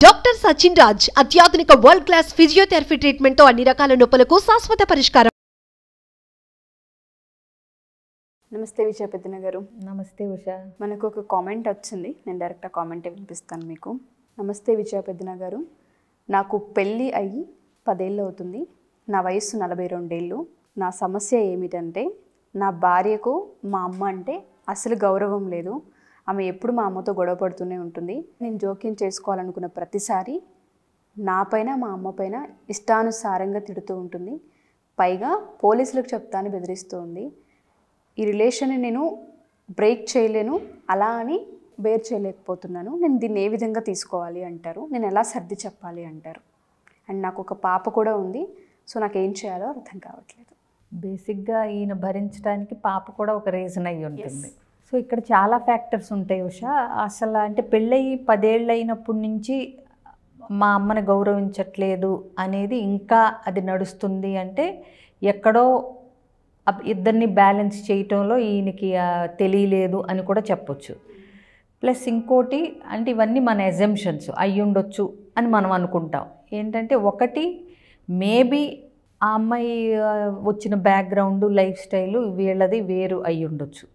Doctor Sachin Raj అత్యాధునిక world class physiotherapy treatment తో అన్ని రకాల నొప్పులకు శాశ్వత పరిష్కారం. నమస్తే విజయ పెద్దన గారు. నమస్తే ఉషా. మనకు ఒక కామెంట్ వచ్చింది, నేను డైరెక్ట్గా కామెంటే వినిపిస్తాను మీకు. నమస్తే విజయ పెద్దన గారు, నాకు పెళ్ళి అయ్యి 10 ఏళ్ళు అవుతుంది. నా వయస్సు 42 ఏళ్ళు. నా సమస్య ఏమిటంటే నా భార్యకు మా అమ్మ అంటే అసలు గౌరవం లేదు. ఆమె ఎప్పుడు మా అమ్మతో గొడవ పడుతూనే ఉంటుంది. నేను జోక్యం చేసుకోవాలనుకున్న ప్రతిసారి నా పైన మా అమ్మ పైన ఇష్టానుసారంగా తిడుతూ ఉంటుంది. పైగా పోలీసులకు చెప్తాను బెదిరిస్తూ ఉంది. ఈ రిలేషన్ని నేను బ్రేక్ చేయలేను, అలా అని బేర్ చేయలేకపోతున్నాను. నేను దీన్ని ఏ విధంగా తీసుకోవాలి అంటారు, నేను ఎలా సర్ది చెప్పాలి అంటారు. అండ్ నాకు ఒక పాప కూడా ఉంది. సో నాకు ఏం చేయాలో అర్థం కావట్లేదు. బేసిక్గా ఈయన భరించడానికి పాప కూడా ఒక రీజన్ అయ్యి ఉంటుంది. సో ఇక్కడ చాలా ఫ్యాక్టర్స్ ఉంటాయి ఉషా. అసలు అంటే పెళ్ళయి 10 ఏళ్ళు అయినప్పటి నుంచి మా అమ్మని గౌరవించట్లేదు అనేది ఇంకా అది నడుస్తుంది అంటే ఎక్కడో ఇద్దరిని బ్యాలెన్స్ చేయటంలో ఈయనకి తెలియలేదు అని కూడా చెప్పొచ్చు. ప్లస్ ఇంకోటి అంటే ఇవన్నీ మన ఎజంప్షన్స్ అయ్యి ఉండొచ్చు అని మనం అనుకుంటాం. ఏంటంటే ఒకటి మేబీ ఆ అమ్మాయి వచ్చిన బ్యాక్గ్రౌండ్ లైఫ్ స్టైలు వీళ్ళది వేరు అయ్యి ఉండొచ్చు,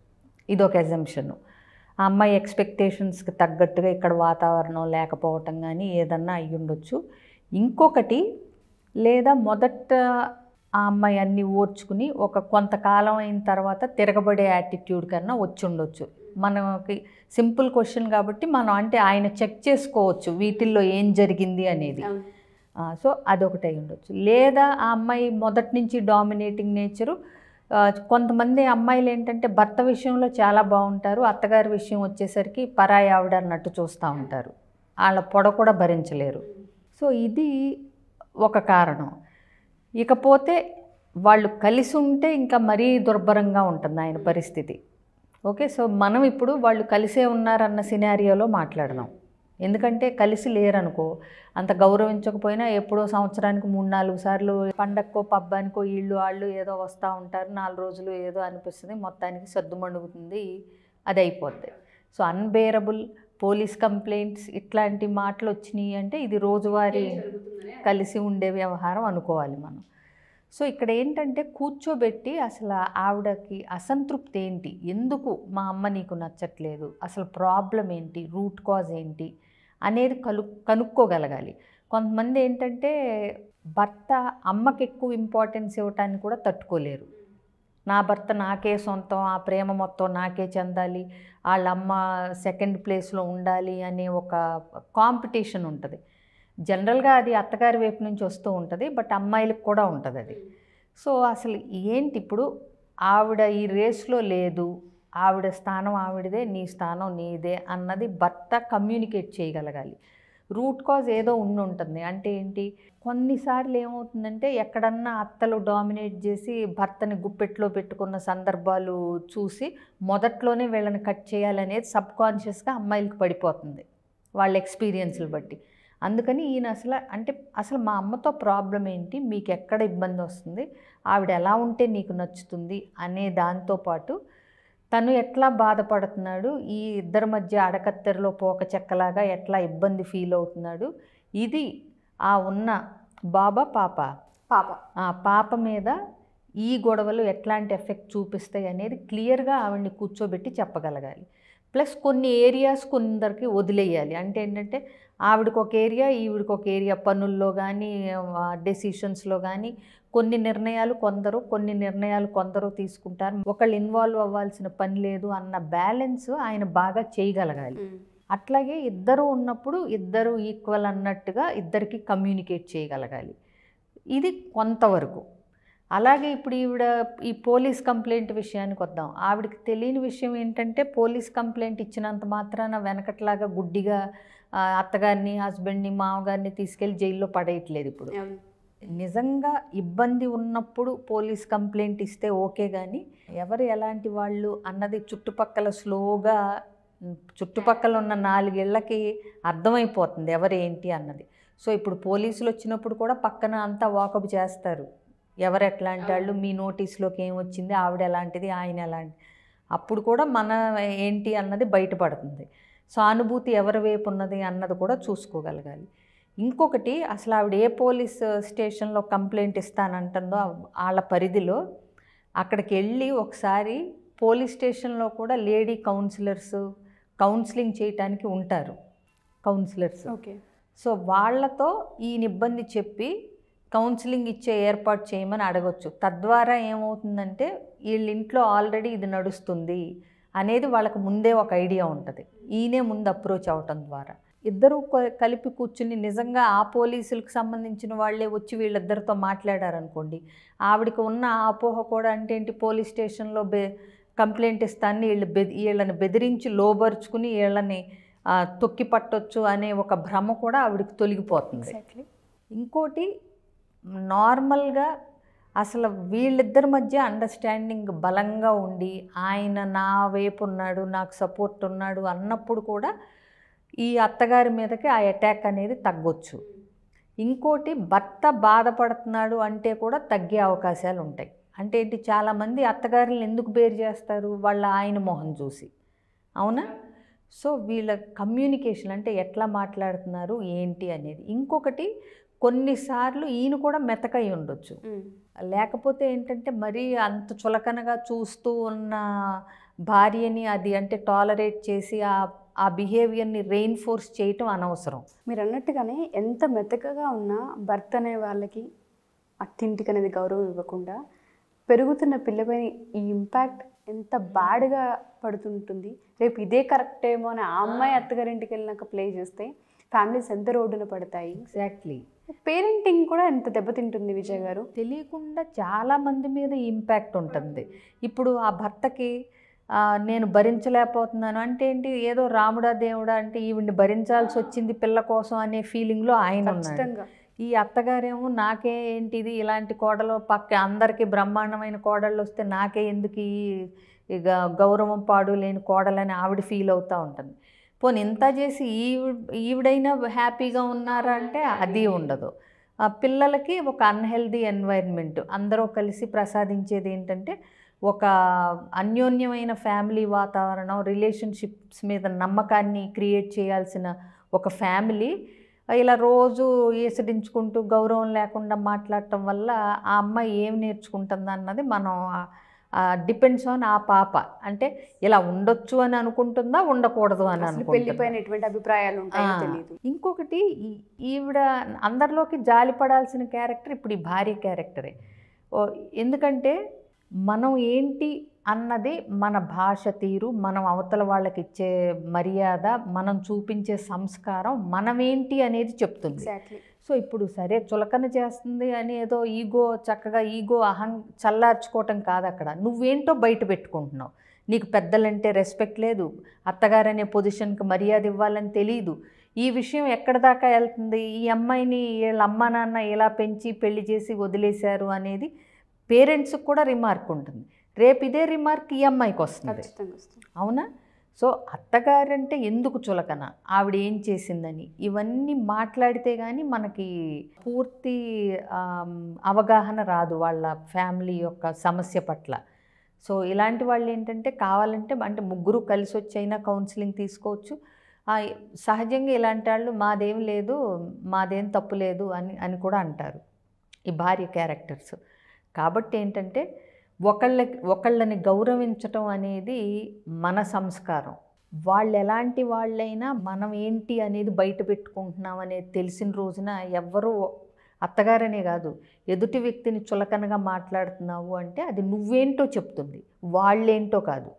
ఇదొక ఎజంప్షన్. ఆ అమ్మాయి ఎక్స్పెక్టేషన్స్కి తగ్గట్టుగా ఇక్కడ వాతావరణం లేకపోవటం కానీ ఏదన్నా అయ్యి ఉండొచ్చు. ఇంకొకటి లేదా మొదట ఆ అమ్మాయి అన్నీ ఓర్చుకుని ఒక కొంతకాలం అయిన తర్వాత తిరగబడే యాటిట్యూడ్ కన్నా వచ్చి ఉండొచ్చు. మనకి సింపుల్ క్వశ్చన్ కాబట్టి మనం అంటే ఆయన చెక్ చేసుకోవచ్చు వీటిల్లో ఏం జరిగింది అనేది. సో అదొకటి అయి ఉండొచ్చు. లేదా ఆ అమ్మాయి మొదటి నుంచి డామినేటింగ్ నేచరు. కొంతమంది అమ్మాయిలు ఏంటంటే భర్త విషయంలో చాలా బాగుంటారు, అత్తగారి విషయం వచ్చేసరికి పరాయి ఆవిడ అన్నట్టు చూస్తూ ఉంటారు, వాళ్ళ పొడ కూడా భరించలేరు. సో ఇది ఒక కారణం. ఇకపోతే వాళ్ళు కలిసి ఉంటే ఇంకా మరీ దుర్భరంగా ఉంటుంది ఆయన పరిస్థితి. ఓకే, సో మనం ఇప్పుడు వాళ్ళు కలిసే ఉన్నారన్న సినారియోలో మాట్లాడదాం. ఎందుకంటే కలిసి లేరనుకో, అంత గౌరవించకపోయినా ఎప్పుడో సంవత్సరానికి 3-4 సార్లు పండక్కో పబ్బానికో వీళ్ళు వాళ్ళు ఏదో వస్తూ ఉంటారు, 4 రోజులు ఏదో అనిపిస్తుంది, మొత్తానికి సద్దుమణుగుతుంది, అది అయిపోద్ది. సో అన్బేరబుల్ పోలీస్ కంప్లైంట్స్ ఇట్లాంటి మాటలు వచ్చినాయి అంటే ఇది రోజువారీ కలిసి ఉండే వ్యవహారం అనుకోవాలి మనం. సో ఇక్కడ ఏంటంటే కూర్చోబెట్టి అసలు ఆవిడకి అసంతృప్తి ఏంటి, ఎందుకు మా అమ్మ నీకు నచ్చట్లేదు, అసలు ప్రాబ్లం ఏంటి, రూట్ కాజ్ ఏంటి అనేది కనుక్కోగలగాలి. కొంతమంది ఏంటంటే భర్త అమ్మకి ఎక్కువ ఇంపార్టెన్స్ ఇవ్వటానికి కూడా తట్టుకోలేరు. నా భర్త నాకే సొంతం, ఆ ప్రేమ మొత్తం నాకే చెందాలి, వాళ్ళ అమ్మ సెకండ్ ప్లేస్లో ఉండాలి అనే ఒక కాంపిటీషన్ ఉంటుంది. జనరల్గా అది అత్తగారి వైపు నుంచి వస్తూ ఉంటుంది, బట్ అమ్మాయిలకు కూడా ఉంటుంది అది. సో అసలు ఏంటి ఇప్పుడు ఆవిడ ఈ రేస్లో లేదు, ఆవిడ స్థానం ఆవిడదే, నీ స్థానం నీదే అన్నది భర్త కమ్యూనికేట్ చేయగలగాలి. రూట్ కాజ్ ఏదో ఉంటుంది. అంటే ఏంటి, కొన్నిసార్లు ఏమవుతుందంటే ఎక్కడన్నా అత్తలు డామినేట్ చేసి భర్తని గుప్పెట్లో పెట్టుకున్న సందర్భాలు చూసి మొదట్లోనే వీళ్ళని కట్ చేయాలనేది సబ్కాన్షియస్గా అమ్మాయిలకు పడిపోతుంది వాళ్ళ ఎక్స్పీరియన్స్లు బట్టి. అందుకని ఈయన అసలు మా అమ్మతో ప్రాబ్లం ఏంటి, మీకు ఎక్కడ ఇబ్బంది వస్తుంది, ఆవిడ ఎలా ఉంటే నీకు నచ్చుతుంది అనే దాంతోపాటు తను ఎట్లా బాధపడుతున్నాడు, ఈ ఇద్దరి మధ్య అడకత్తెరలో పోక చెక్కలాగా ఎట్లా ఇబ్బంది ఫీల్ అవుతున్నాడు, ఇది ఆ ఉన్న పాప మీద ఈ గొడవలు ఎట్లాంటి ఎఫెక్ట్ చూపిస్తాయి అనేది క్లియర్గా ఆవిడ్ని కూర్చోబెట్టి చెప్పగలగాలి. ప్లస్ కొన్ని ఏరియాస్ కొందరికి వదిలేయాలి. అంటే ఏంటంటే ఆవిడకి ఒక ఏరియా, ఈవిడికి ఒక ఏరియా, పనుల్లో కానీ డెసిషన్స్లో కానీ కొన్ని నిర్ణయాలు కొందరు తీసుకుంటారు, ఒకళ్ళు ఇన్వాల్వ్ అవ్వాల్సిన పని లేదు అన్న బ్యాలెన్స్ ఆయన బాగా చేయగలగాలి. అట్లాగే ఇద్దరు ఉన్నప్పుడు ఇద్దరు ఈక్వల్ అన్నట్టుగా ఇద్దరికి కమ్యూనికేట్ చేయగలగాలి. ఇది కొంతవరకు. అలాగే ఇప్పుడు ఈ పోలీస్ కంప్లైంట్ విషయానికి వద్దాం. ఆవిడకి తెలియని విషయం ఏంటంటే పోలీస్ కంప్లైంట్ ఇచ్చినంత మాత్రాన వెనకట్లాగా గుడ్డిగా అత్తగారిని, హస్బెండ్ని, మామగారిని తీసుకెళ్ళి జైల్లో పడేయట్లేదు. ఇప్పుడు నిజంగా ఇబ్బంది ఉన్నప్పుడు పోలీస్ కంప్లైంట్ ఇస్తే ఓకే, కానీ ఎవరు ఎలాంటి వాళ్ళు అన్నది చుట్టుపక్కల ఉన్న 4 ఇళ్ళకి అర్థమైపోతుంది ఎవరు ఏంటి అన్నది. సో ఇప్పుడు పోలీసులు వచ్చినప్పుడు కూడా పక్కన అంతా వాకప్ చేస్తారు, ఎవరు ఎట్లాంటి వాళ్ళు, మీ నోటీస్లోకి ఏం వచ్చింది, ఆవిడ ఎలాంటిది, ఆయన ఎలాంటి, అప్పుడు కూడా మన ఏంటి అన్నది బయటపడుతుంది. సానుభూతి ఎవరి వైపు ఉన్నది అన్నది కూడా చూసుకోగలగాలి. ఇంకొకటి, అసలు ఆవిడ ఏ పోలీస్ స్టేషన్లో కంప్లైంట్ ఇస్తానంటుందో వాళ్ళ పరిధిలో అక్కడికి వెళ్ళి ఒకసారి పోలీస్ స్టేషన్లో కూడా లేడీ కౌన్సిలింగ్ చేయటానికి ఉంటారు కౌన్సిలర్స్. ఓకే. సో వాళ్ళతో ఈయన ఇబ్బంది చెప్పి కౌన్సిలింగ్ ఇచ్చే ఏర్పాటు చేయమని అడగొచ్చు. తద్వారా ఏమవుతుందంటే వీళ్ళ ఇంట్లో ఆల్రెడీ ఇది నడుస్తుంది అనేది వాళ్ళకు ముందే ఒక ఐడియా ఉంటుంది. ఈయనే ముందు అప్రోచ్ అవటం ద్వారా ఇద్దరూ కలిపి కూర్చుని నిజంగా ఆ పోలీసులకు సంబంధించిన వాళ్ళే వచ్చి వీళ్ళిద్దరితో మాట్లాడారనుకోండి, ఆవిడకి ఉన్న అపోహ కూడా అంటే ఏంటి, పోలీస్ స్టేషన్లో కంప్లైంట్ ఇస్తాన్ని వీళ్ళని బెదిరించి లోబరుచుకుని వీళ్ళని తొక్కి పట్టొచ్చు అనే ఒక భ్రమ కూడా ఆవిడకి తొలగిపోతుంది. ఇంకోటి, నార్మల్గా అసలు వీళ్ళిద్దరి మధ్య అండర్స్టాండింగ్ బలంగా ఉండి ఆయన నా వైపు ఉన్నాడు, నాకు సపోర్ట్ ఉన్నాడు అన్నప్పుడు కూడా ఈ అత్తగారి మీదకి ఆ అటాక్ అనేది తగ్గొచ్చు. ఇంకోటి, భర్త బాధపడుతున్నాడు అంటే కూడా తగ్గే అవకాశాలు ఉంటాయి. అంటే ఏంటి, చాలామంది అత్తగారులను ఎందుకు బేర్ చేస్తారు, వాళ్ళ ఆయన మొహం చూసి, అవునా? సో వీళ్ళ కమ్యూనికేషన్ అంటే ఎట్లా మాట్లాడుతున్నారు ఏంటి అనేది. ఇంకొకటి, కొన్నిసార్లు ఈయన కూడా మెతకై ఉండొచ్చు. లేకపోతే ఏంటంటే మరీ అంత చులకనగా చూస్తూ ఉన్న భార్యని అది అంటే టాలరేట్ చేసి ఆ బిహేవియర్ని రెయిన్ఫోర్స్ చేయటం అనవసరం. మీరు అన్నట్టుగానే ఎంత మెతకగా ఉన్నా భర్త అనే వాళ్ళకి అత్తింటికి అనేది గౌరవం ఇవ్వకుండా పెరుగుతున్న పిల్లపై ఈ ఇంపాక్ట్ ఎంత బ్యాడ్గా పడుతుంటుంది. రేపు ఇదే కరెక్ట్ ఏమో అని ఆ అమ్మాయి అత్తగారింటికి వెళ్ళినాక ప్లే చేస్తే ఫ్యామిలీస్ ఎంత రోడ్డున పడతాయి. ఎగ్జాక్ట్లీ. పేరెంటింగ్ కూడా ఎంత దెబ్బతింటుంది విజయ్ గారు. తెలియకుండా చాలామంది మీద ఇంపాక్ట్ ఉంటుంది. ఇప్పుడు ఆ భర్తకి నేను భరించలేకపోతున్నాను అంటే ఏంటి, ఏదో రాముడా దేవుడా అంటే ఈవిడ్ని భరించాల్సి వచ్చింది పిల్ల కోసం అనే ఫీలింగ్లో ఆయన ఉన్నాడు. ఈ అత్తగారేమో నాకే ఏంటిది ఇలాంటి కోడలు, పక్క అందరికీ బ్రహ్మాండమైన కోడళ్ళు వస్తే నాకే ఎందుకు ఇక గౌరవం పాడు లేని కోడలని ఆవిడ ఫీల్ అవుతూ ఉంటుంది. పోనీ ఇంత చేసి ఈవిడైనా హ్యాపీగా ఉన్నారా అంటే అది ఉండదు. పిల్లలకి ఒక అన్హెల్దీ ఎన్వైర్న్మెంట్ అందరూ కలిసి ప్రసాదించేది ఏంటంటే ఒక అన్యోన్యమైన ఫ్యామిలీ వాతావరణం, రిలేషన్షిప్స్ మీద నమ్మకాన్ని క్రియేట్ చేయాల్సిన ఒక ఫ్యామిలీ ఇలా రోజు ఈసడించుకుంటూ గౌరవం లేకుండా మాట్లాడటం వల్ల ఆ అమ్మాయి ఏం నేర్చుకుంటుంది అన్నది మనం డిపెండ్స్ ఆన్ ఆ పాప. అంటే ఇలా ఉండొచ్చు అని అనుకుంటుందా, ఉండకూడదు అని అనుకుంటుందా, ఎటువంటి అభిప్రాయాలు ఉంటాయో తెలియదు. ఇంకొకటి, ఈవిడ అందరిలోకి జాలిపడాల్సిన క్యారెక్టర్ ఇప్పుడు ఈ భార్య క్యారెక్టరే. ఎందుకంటే మనం ఏంటి అన్నది మన భాష తీరు, మనం అవతల వాళ్ళకి ఇచ్చే మర్యాద, మనం చూపించే సంస్కారం మనమేంటి అనేది చెప్తుంది. సో ఇప్పుడు సరే చులకన చేస్తుంది అని ఏదో చక్కగా చల్లార్చుకోవటం కాదు. అక్కడ నువ్వేంటో బయట పెట్టుకుంటున్నావు. నీకు పెద్దలంటే రెస్పెక్ట్ లేదు, అత్తగారనే పొజిషన్కి మర్యాద ఇవ్వాలని తెలియదు. ఈ విషయం ఎక్కడి దాకా వెళ్తుంది, ఈ అమ్మాయిని వీళ్ళ అమ్మ నాన్న ఇలా పెంచి పెళ్లి చేసి వదిలేశారు అనేది పేరెంట్స్కి కూడా రిమార్క్ ఉంటుంది. రేపు ఇదే రిమార్క్ ఈ అమ్మాయికి వస్తుంది, అవునా? సో అత్తగారంటే ఎందుకు చులకన, ఆవిడ ఏం చేసిందని ఇవన్నీ మాట్లాడితే కానీ మనకి పూర్తి అవగాహన రాదు వాళ్ళ ఫ్యామిలీ యొక్క సమస్య పట్ల. సో ఇలాంటి వాళ్ళు ఏంటంటే కావాలంటే అంటే ముగ్గురు కలిసి వచ్చైనా కౌన్సిలింగ్ తీసుకోవచ్చు. సహజంగా ఇలాంటి వాళ్ళు మాదేం లేదు, మాదేం తప్పు లేదు అని కూడా అంటారు ఈ భార్య క్యారెక్టర్స్. కాబట్టి ఏంటంటే ఒకళ్ళని గౌరవించటం అనేది మన సంస్కారం. వాళ్ళు ఎలాంటి వాళ్ళైనా మనం ఏంటి అనేది బయట పెట్టుకుంటున్నాం అనేది తెలిసిన రోజున ఎవ్వరూ, అత్తగారనే కాదు ఎదుటి వ్యక్తిని చులకనగా మాట్లాడుతున్నావు అంటే అది నువ్వేంటో చెప్తుంది, వాళ్ళేంటో కాదు.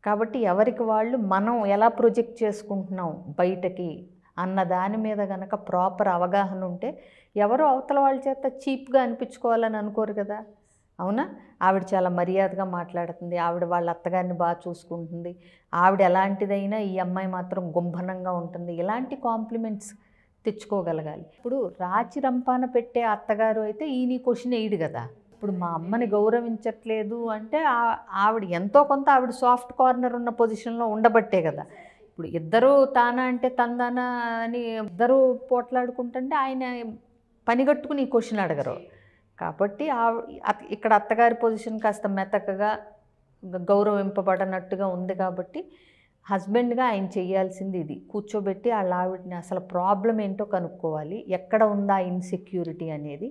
కాబట్టి ఎవరికి వాళ్ళు మనం ఎలా ప్రొజెక్ట్ చేసుకుంటున్నాం బయటకి అన్న దాని మీద కనుక ప్రాపర్ అవగాహన ఉంటే ఎవరో అవతల వాళ్ళ చేత చీప్గా అనిపించుకోవాలని అనుకోరు కదా, అవునా? ఆవిడ చాలా మర్యాదగా మాట్లాడుతుంది, ఆవిడ వాళ్ళ అత్తగారిని బాగా చూసుకుంటుంది, ఆవిడ ఎలాంటిదైనా ఈ అమ్మాయి మాత్రం గుంభనంగా ఉంటుంది, ఇలాంటి కాంప్లిమెంట్స్ తెచ్చుకోగలగాలి. ఇప్పుడు రాచి రంపాన పెట్టే అత్తగారు అయితే ఈయన క్వశ్చన్ వేయడు కదా. ఇప్పుడు మా అమ్మని గౌరవించట్లేదు అంటే ఆవిడ ఎంతో కొంత ఆవిడ సాఫ్ట్ కార్నర్ ఉన్న పొజిషన్లో ఉండబట్టే కదా. ఇప్పుడు ఇద్దరు తానా అంటే తందానా అని ఇద్దరు పోట్లాడుకుంటుంటే ఆయన పనిగట్టుకుని ఈ క్వశ్చన్ అడగరు. కాబట్టి ఇక్కడ అత్తగారి పొజిషన్ కాస్త మెతకగా గౌరవింపబడనట్టుగా ఉంది కాబట్టి హస్బెండ్గా ఆయన చేయాల్సింది ఇది, కూర్చోబెట్టి వాళ్ళ ఆవిడని అసలు ప్రాబ్లం ఏంటో కనుక్కోవాలి, ఎక్కడ ఉందా ఇన్సెక్యూరిటీ అనేది,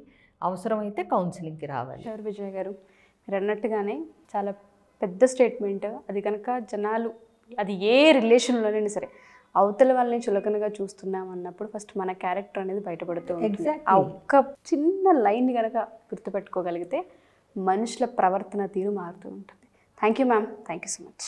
అవసరమైతే కౌన్సిలింగ్కి రావాలి. షూర్ విజయ్ గారు, మీరు అన్నట్టుగానే చాలా పెద్ద స్టేట్మెంట్ అది. కనుక జనాలు అది ఏ రిలేషన్లోనైనా సరే అవతల వాళ్ళని చులకనగా చూస్తున్నాం అన్నప్పుడు ఫస్ట్ మన క్యారెక్టర్ అనేది బయటపడుతూ ఉంటుంది. ఆ ఒక్క చిన్న లైన్ కనుక గుర్తుపెట్టుకోగలిగితే మనుషుల ప్రవర్తన తీరు మారుతూ ఉంటుంది. Thank you ma'am, thank you so much.